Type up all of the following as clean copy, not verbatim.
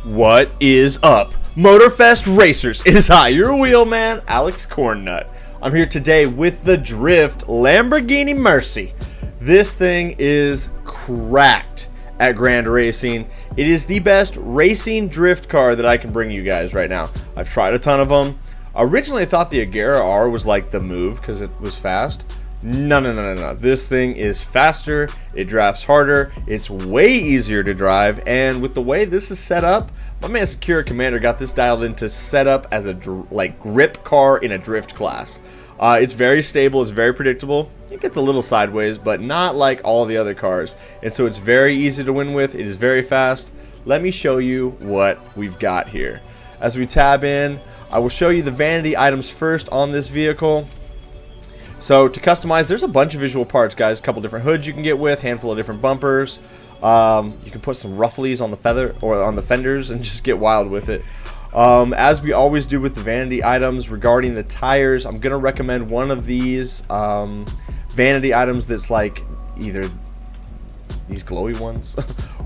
What is up, Motorfest racers? It is I, your wheelman, Alex Cornnut. I'm here today with the Drift Lamborghini Mercy. This thing is cracked at Grand Racing. It is the best racing drift car that I can bring you guys right now. I've tried a ton of them. Originally, I thought the Agera R was like the move because it was fast. No. This thing is faster, it drafts harder, it's way easier to drive, and with the way this is set up, my man SakuraCommander got this dialed in to set up as a grip car in a drift class. It's very stable, it's very predictable. It gets a little sideways, but not like all the other cars. And so it's very easy to win with, it is very fast. Let me show you what we've got here. As we tab in, I will show you the vanity items first on this vehicle. So to customize, there's a bunch of visual parts, guys. A couple different hoods you can get with, handful of different bumpers. You can put some rufflies on the feather or on the fenders and just get wild with it. As we always do with the vanity items, regarding the tires, I'm gonna recommend one of these vanity items that's like either these glowy ones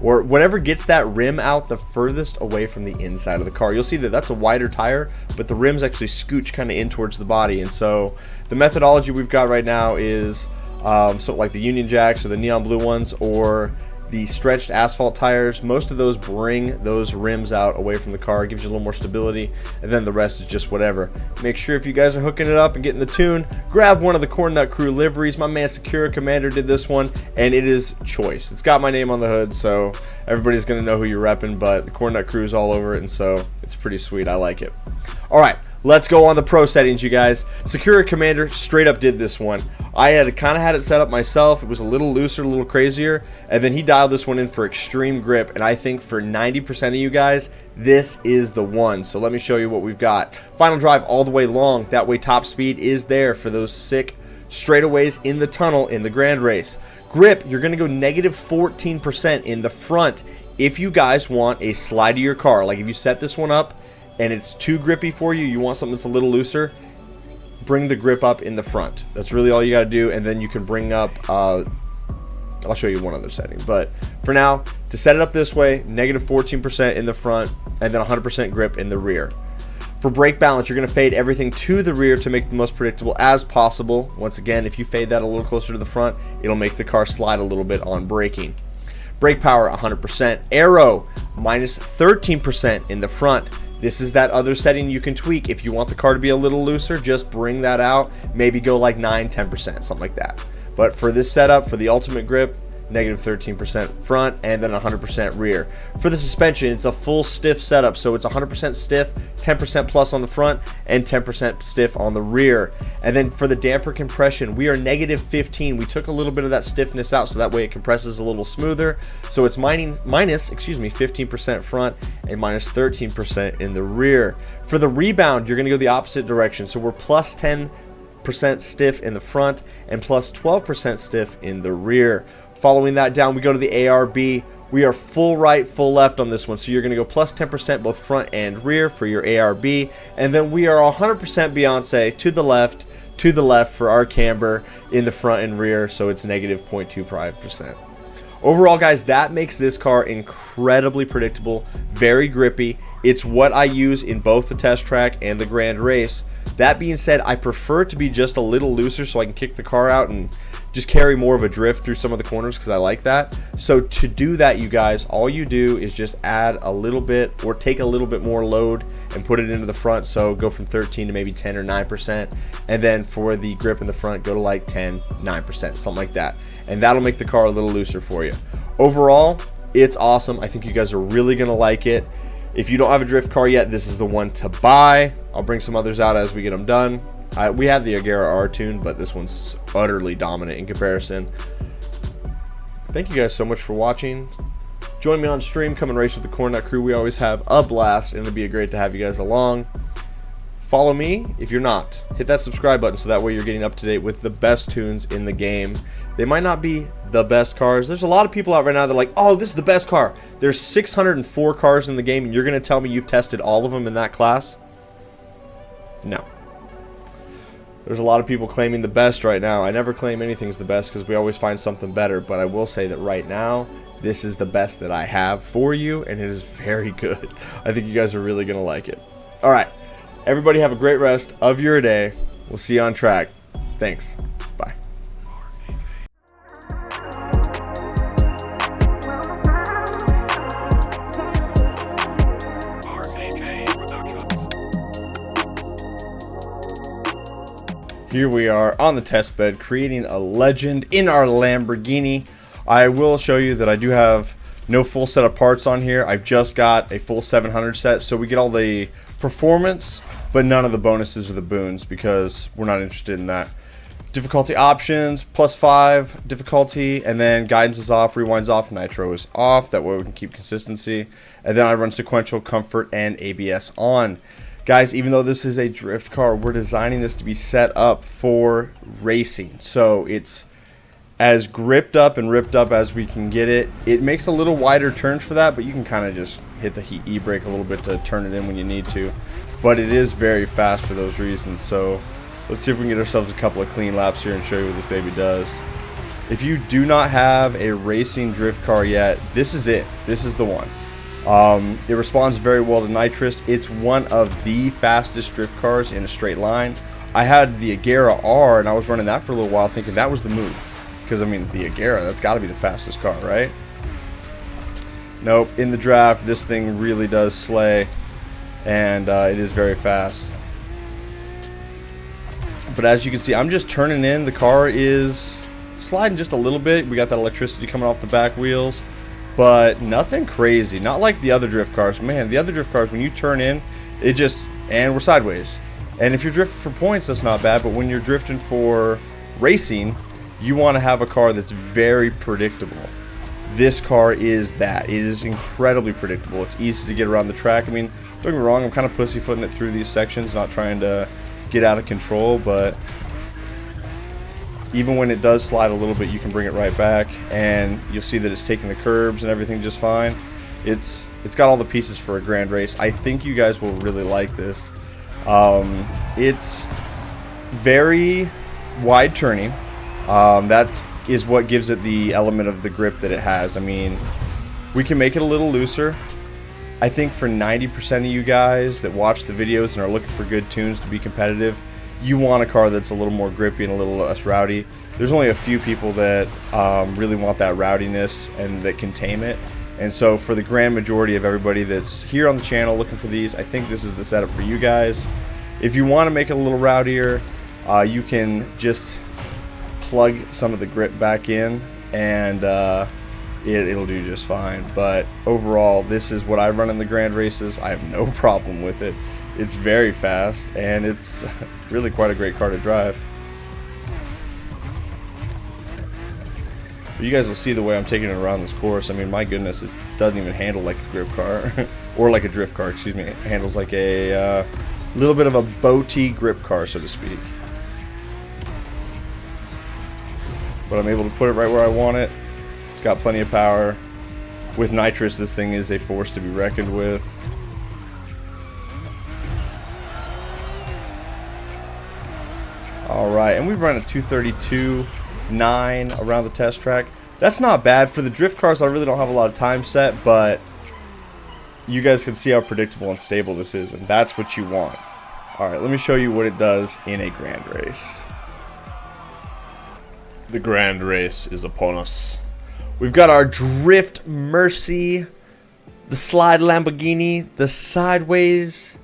or whatever gets that rim out the furthest away from the inside of the car. You'll see that that's a wider tire, but the rims actually scooch kind of in towards the body. And so the methodology we've got right now is so like the Union Jacks or the neon blue ones or the stretched asphalt tires. Most of those bring those rims out away from the car, gives you a little more stability, and then the rest is just whatever. Make sure if you guys are hooking it up and getting the tune, grab one of the Cornnut crew liveries. My man SakuraCommander did this one, and it is choice. It's got my name on the hood, so everybody's gonna know who you're repping, but the Cornnut crew is all over it, and so it's pretty sweet. I like it. All right, let's go on the pro settings, you guys. SakuraCommander straight up did this one. I had kind of had it set up myself. It was a little looser, a little crazier, and then he dialed this one in for extreme grip, and I think for 90% of you guys, this is the one. So let me show you what we've got. Final drive all the way long. That way top speed is there for those sick straightaways in the tunnel in the Grand Race. Grip, you're going to go negative 14% in the front if you guys want a slide to your car. Like if you set this one up and it's too grippy for you, you want something that's a little looser, bring the grip up in the front. That's really all you got to do, and then you can bring up I'll show you one other setting, but for now, to set it up this way, negative 14% in the front and then 100% grip in the rear. For brake balance, you're going to fade everything to the rear to make it the most predictable as possible. Once again, if you fade that a little closer to the front, it'll make the car slide a little bit on braking. Brake power 100%. Aero minus 13% in the front. This is that other setting you can tweak. If you want the car to be a little looser, just bring that out. Maybe go like 9-10%, something like that. But for this setup, for the ultimate grip, negative 13% front and then 100% rear. For the suspension, it's a full stiff setup. So it's 100% stiff, 10% plus on the front, and 10% stiff on the rear. And then for the damper compression, we are negative 15. We took a little bit of that stiffness out so that way it compresses a little smoother. So it's minus 15% front and minus 13% in the rear. For the rebound, you're going to go the opposite direction. So we're plus 10% stiff in the front and plus 12% stiff in the rear. Following that down, we go to the ARB. We are full right, full left on this one. So you're going to go plus 10% both front and rear for your ARB. And then we are 100% Beyonce to the left for our camber in the front and rear. So it's negative 0.25%. Overall, guys, that makes this car incredibly predictable, very grippy. It's what I use in both the test track and the Grand Race. That being said, I prefer it to be just a little looser so I can kick the car out and just carry more of a drift through some of the corners because I like that. So to do that, you guys, all you do is just add a little bit or take a little bit more load and put it into the front. So go from 13 to maybe 10 or 9%. And then for the grip in the front, go to like 10, 9%, something like that. And that'll make the car a little looser for you. Overall, it's awesome. I think you guys are really going to like it. If you don't have a drift car yet, this is the one to buy. I'll bring some others out as we get them done. We have the Agera R tune, but this one's utterly dominant in comparison. Thank you guys so much for watching. Join me on stream, come and race with the Cornnut crew. We always have a blast, and it'll be great to have you guys along. Follow me if you're not. Hit that subscribe button so that way you're getting up to date with the best tunes in the game. They might not be the best cars. There's a lot of people out right now that are like, oh, this is the best car. There's 604 cars in the game, and you're going to tell me you've tested all of them in that class? No. There's a lot of people claiming the best right now. I never claim anything's the best because we always find something better, but I will say that right now, this is the best that I have for you, and it is very good. I think you guys are really going to like it. All right, everybody have a great rest of your day. We'll see you on track. Thanks. Bye. Here we are on the test bed creating a legend in our Lamborghini. I will show you that I do have no full set of parts on here. I've just got a full 700 set, so we get all the performance but none of the bonuses or the boons because we're not interested in that. Difficulty options, +5 difficulty, and then guidance is off, rewind's off, nitro is off. That way we can keep consistency. And then I run sequential, comfort, and ABS on. Guys, even though this is a drift car, we're designing this to be set up for racing. So it's as gripped up and ripped up as we can get it. It makes a little wider turns for that, but you can kind of just hit the e-brake a little bit to turn it in when you need to. But it is very fast for those reasons. So let's see if we can get ourselves a couple of clean laps here and show you what this baby does. If you do not have a racing drift car yet, this is it. This is the one. It responds very well to nitrous. It's one of the fastest drift cars in a straight line. I had the Agera R, and I was running that for a little while thinking that was the move. Because, I mean, the Agera, that's got to be the fastest car, right? Nope. In the draft, this thing really does slay, and it is very fast. But as you can see, I'm just turning in. The car is sliding just a little bit. We got that electricity coming off the back wheels. But nothing crazy, not like the other drift cars. Man, the other drift cars, when you turn in, it just, and we're sideways. And if you're drifting for points, that's not bad, but when you're drifting for racing, you want to have a car that's very predictable. This car is that. It is incredibly predictable. It's easy to get around the track. I mean, don't get me wrong, I'm kind of pussyfooting it through these sections, not trying to get out of control, but even when it does slide a little bit, you can bring it right back, and you'll see that it's taking the curbs and everything just fine. It's got all the pieces for a grand race. I think you guys will really like this. It's very wide turning. That is what gives it the element of the grip that it has. I mean, we can make it a little looser. I think for 90% of you guys that watch the videos and are looking for good tunes to be competitive, you want a car that's a little more grippy and a little less rowdy. There's only a few people that really want that rowdiness and that can tame it. And so for the grand majority of everybody that's here on the channel looking for these, I think this is the setup for you guys. If you want to make it a little rowdier, you can just plug some of the grip back in, and it'll do just fine. But overall, this is what I run in the grand races. I have no problem with it. It's very fast, and it's really quite a great car to drive. But you guys will see the way I'm taking it around this course. I mean, my goodness, it doesn't even handle like a grip car, or like a drift car, excuse me. It handles like a little bit of a boaty grip car, so to speak. But I'm able to put it right where I want it. It's got plenty of power. With nitrous, this thing is a force to be reckoned with. Alright, and we've run a 232.9 around the test track. That's not bad. For the drift cars, I really don't have a lot of time set, but you guys can see how predictable and stable this is, and that's what you want. Alright, let me show you what it does in a grand race. The grand race is upon us. We've got our drift Mercy, the slide Lamborghini, the sideways,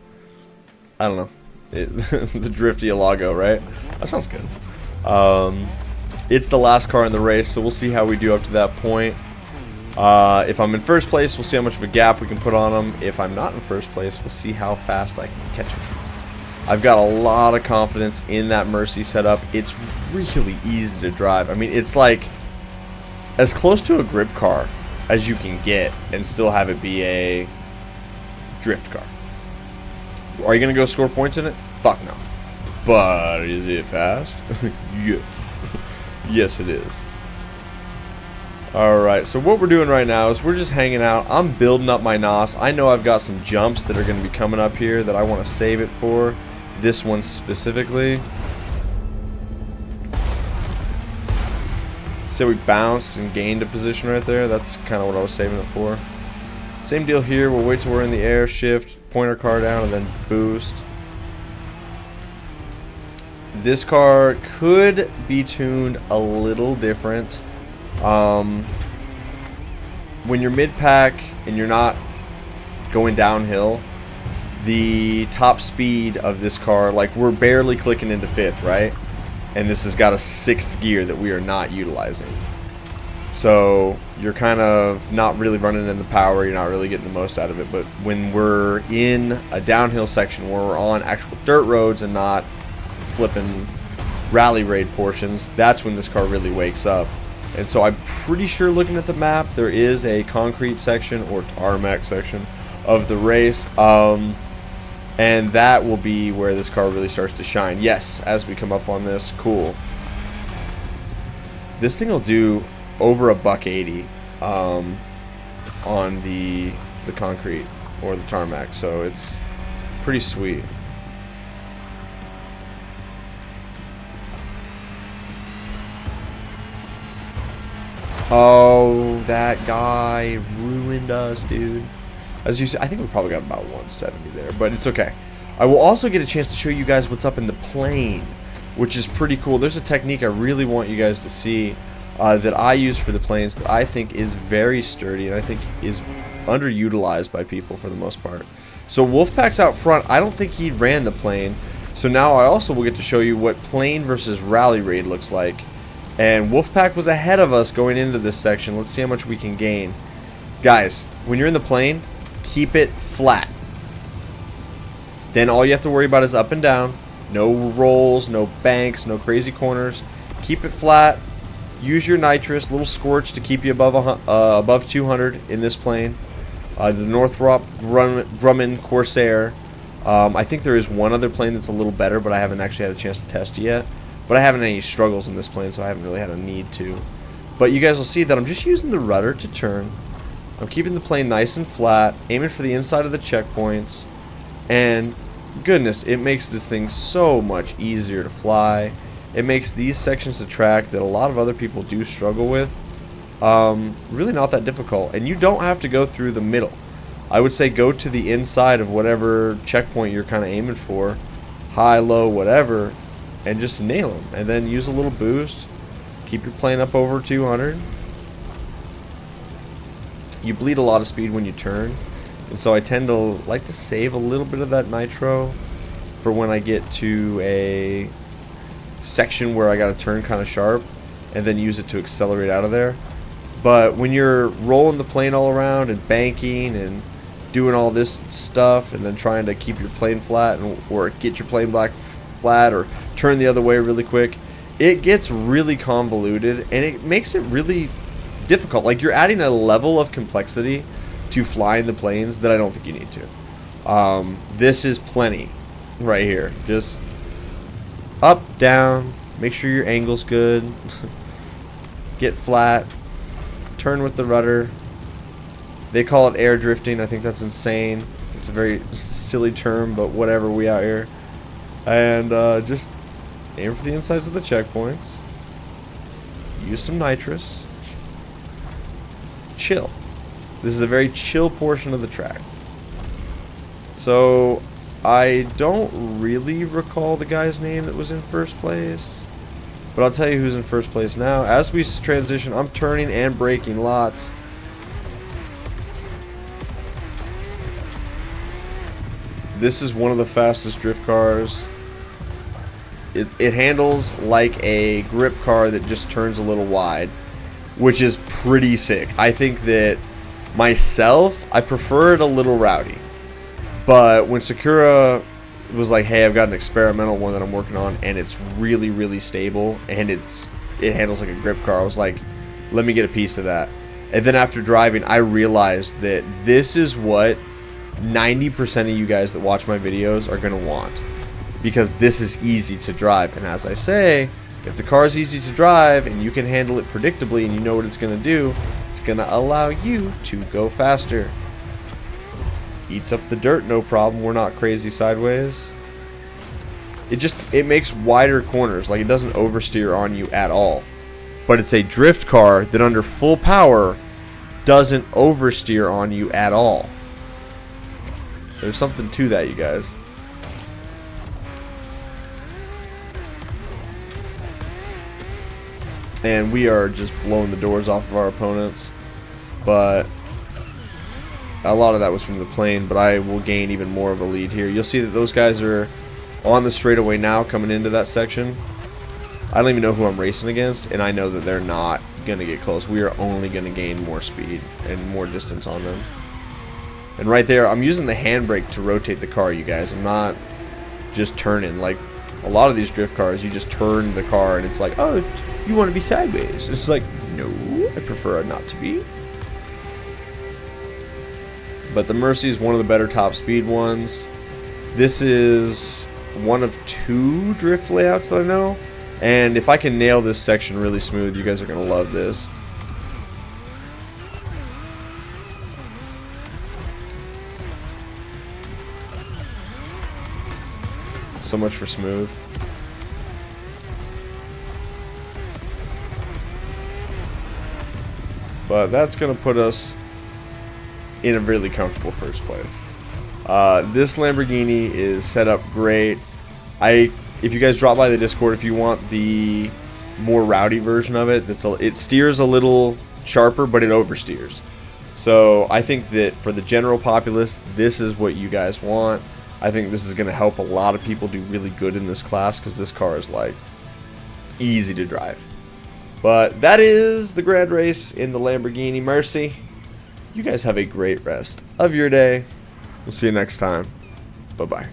I don't know, the Murcielago, right? That sounds good. It's the last car in the race, so we'll see how we do up to that point. If I'm in first place, we'll see how much of a gap we can put on them. If I'm not in first place, we'll see how fast I can catch them. I've got a lot of confidence in that Mercy setup. It's really easy to drive. I mean, it's like as close to a grip car as you can get and still have it be a drift car. Are you going to go score points in it? Fuck no. But is it fast? Yes. Yes, it is. Alright, so what we're doing right now is we're just hanging out. I'm building up my NOS. I know I've got some jumps that are going to be coming up here that I want to save it for. This one specifically. Say we bounced and gained a position right there. That's kind of what I was saving it for. Same deal here. We'll wait till we're in the air, shift, point our car down, and then boost. This car could be tuned a little different. When you're mid-pack and you're not going downhill, the top speed of this car, like we're barely clicking into 5th, right? And this has got a 6th gear that we are not utilizing. So you're kind of not really running in the power, you're not really getting the most out of it. But when we're in a downhill section where we're on actual dirt roads and not flipping rally raid portions, that's when this car really wakes up. And so I'm pretty sure, looking at the map, there is a concrete section or tarmac section of the race, and that will be where this car really starts to shine. Yes, as we come up on this, cool. This thing will do over $180 on the concrete or the tarmac, so it's pretty sweet. Oh, that guy ruined us, dude. As you see, I think we probably got about 170 there, but it's okay. I will also get a chance to show you guys what's up in the plane, which is pretty cool. There's a technique I really want you guys to see that I use for the planes that I think is very sturdy and I think is underutilized by people for the most part. So Wolfpack's out front. I don't think he ran the plane. So now I also will get to show you what plane versus rally raid looks like. And Wolfpack was ahead of us going into this section. Let's see how much we can gain. Guys, when you're in the plane, keep it flat. Then all you have to worry about is up and down. No rolls, no banks, no crazy corners. Keep it flat. Use your nitrous, little scorch to keep you above 200 in this plane. The Northrop Grumman Corsair. I think there is one other plane that's a little better, but I haven't actually had a chance to test it yet. But I haven't had any struggles in this plane, so I haven't really had a need to. But you guys will see that I'm just using the rudder to turn. I'm keeping the plane nice and flat, aiming for the inside of the checkpoints. And goodness, it makes this thing so much easier to fly. It makes these sections of track that a lot of other people do struggle with really not that difficult. And you don't have to go through the middle. I would say go to the inside of whatever checkpoint you're kind of aiming for, high, low, whatever, and just nail them. And then use a little boost. Keep your plane up over 200. You bleed a lot of speed when you turn, and so I tend to like to save a little bit of that nitro for when I get to a section where I got to turn kind of sharp, and then use it to accelerate out of there. But when you're rolling the plane all around and banking and doing all this stuff, and then trying to keep your plane flat or get your plane back flat or turn the other way really quick, it gets really convoluted and it makes it really difficult. Like, you're adding a level of complexity to flying the planes that I don't think you need to. This is plenty right here. Just up, down, make sure your angle's good, get flat, turn with the rudder. They call it air drifting. I think that's insane. It's a very silly term, but whatever, we out here. And just aim for the insides of the checkpoints. Use some nitrous. Chill. This is a very chill portion of the track. So I don't really recall the guy's name that was in first place, but I'll tell you who's in first place now. As we transition, I'm turning and braking lots. This is one of the fastest drift cars. It handles like a grip car that just turns a little wide, which is pretty sick. I think that myself, I prefer it a little rowdy. But when Sakura was like, hey, I've got an experimental one that I'm working on, and it's really, really stable, and it handles like a grip car, I was like, let me get a piece of that. And then after driving, I realized that this is what 90% of you guys that watch my videos are going to want, because this is easy to drive. And as I say, if the car is easy to drive and you can handle it predictably and you know what it's going to do, it's going to allow you to go faster. Eats up the dirt, no problem. We're not crazy sideways. It makes wider corners. Like, it doesn't oversteer on you at all. but it's a drift car that under full power doesn't oversteer on you at all. There's something to that, you guys. And we are just blowing the doors off of our opponents, but a lot of that was from the plane, but I will gain even more of a lead here. You'll see that those guys are on the straightaway now coming into that section. I don't even know who I'm racing against, and I know that they're not going to get close. We are only going to gain more speed and more distance on them. And right there, I'm using the handbrake to rotate the car, you guys. I'm not just turning. Like a lot of these drift cars, you just turn the car and it's like, oh, you want to be sideways. It's like, no, I prefer not to be. But the Mercy is one of the better top speed ones. This is one of 2 drift layouts that I know. And if I can nail this section really smooth, you guys are going to love this. So much for smooth. But that's going to put us in a really comfortable first place. This Lamborghini is set up great. If you guys drop by the Discord, if you want the more rowdy version of it, it steers a little sharper, but it oversteers. So I think that for the general populace, this is what you guys want. I think this is going to help a lot of people do really good in this class because this car is like easy to drive. But that is the grand race in the Lamborghini Mercy. You guys have a great rest of your day. We'll see you next time. Bye-bye.